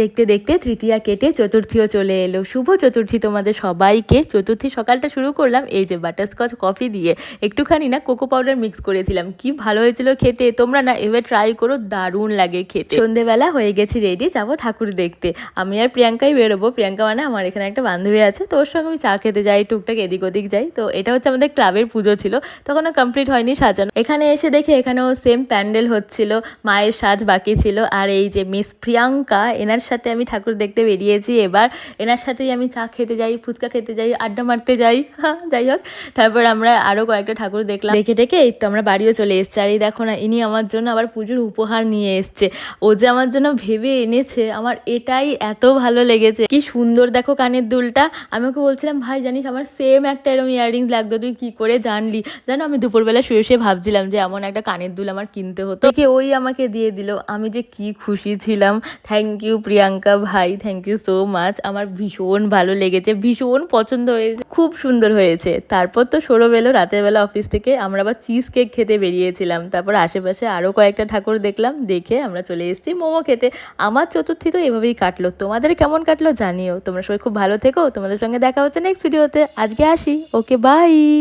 দেখতে দেখতে তৃতীয়া কেটে চতুর্থীও চলে এলো। শুভ চতুর্থী তোমাদের সবাইকে। চতুর্থী সকালটা শুরু করলাম এই যে বাটারস্কচ কফি দিয়ে, একটুখানি না কোকো পাউডার মিক্স করেছিলাম, কি ভালো হয়েছিল খেতে। তোমরা না এভাবে ট্রাই করো, দারুণ লাগে খেতে। সন্ধেবেলা হয়ে গেছি রেডি, যাবো ঠাকুর দেখতে। আমি আর প্রিয়াঙ্কাই বেরোবো। প্রিয়াঙ্কা মানে আমার এখানে একটা বান্ধবী আছে, তো ওর সঙ্গে আমি চা খেতে যাই, টুকটাক এদিক ওদিক যাই। তো এটা হচ্ছে আমাদের ক্লাবের পুজো ছিল, তখনও কমপ্লিট হয়নি সাজানো। এখানে এসে দেখে এখানেও সেম প্যান্ডেল হচ্ছিল, মায়ের সাজ বাকি ছিল। আর এই যে মিস প্রিয়াঙ্কা, এনার সাথে আমি ঠাকুর দেখতে বেরিয়েছি। এবার এনার সাথেই আমি চা খেতে যাই, ফুচকা খেতে যাই, আড্ডা মারতে যাই। যাই হোক, তারপর আমরা আরও কয়েকটা ঠাকুর দেখলাম। দেখে দেখে এই তো আমরা বাড়িও চলে এসেছি। আর এই দেখো না, ইনি আমার জন্য আবার পুজোর উপহার নিয়ে এসছে। ও যে আমার জন্য ভেবে এনেছে, আমার এটাই এত ভালো লেগেছে। কি সুন্দর দেখো কানের দুলটা। আমি ওকে বলছিলাম, ভাই জানিস আমার সেম একটা এরকম ইয়াররিংস লাগতো, তুই কি করে জানলি? জানো, আমি দুপুরবেলা শুয়ে শুয়ে ভাবছিলাম যে এমন একটা কানের দুল আমার কিনতে হতো। দেখে ওই আমাকে দিয়ে দিল, আমি যে কি খুশি ছিলাম। থ্যাংক ইউ প্রিয়াঙ্কা ভাই, থ্যাংক ইউ সো মাচ। আমার ভীষণ ভালো লেগেছে, ভীষণ পছন্দ হয়েছে, খুব সুন্দর হয়েছে। তারপর তো সৌরভ এলো রাতের বেলা অফিস থেকে, আমরা আবার চিজ কেক খেতে বেরিয়েছিলাম। তারপর আশেপাশে আরও কয়েকটা ঠাকুর দেখলাম, দেখে আমরা চলে এসেছি মোমো খেতে। আমার চতুর্থী তো এভাবেই কাটলো। তোমাদের কেমন কাটলো জানিও। তোমরা সবাই খুব ভালো থেকো। তোমাদের সঙ্গে দেখা হচ্ছে নেক্সট ভিডিওতে। আজকে আসি, ওকে বাই।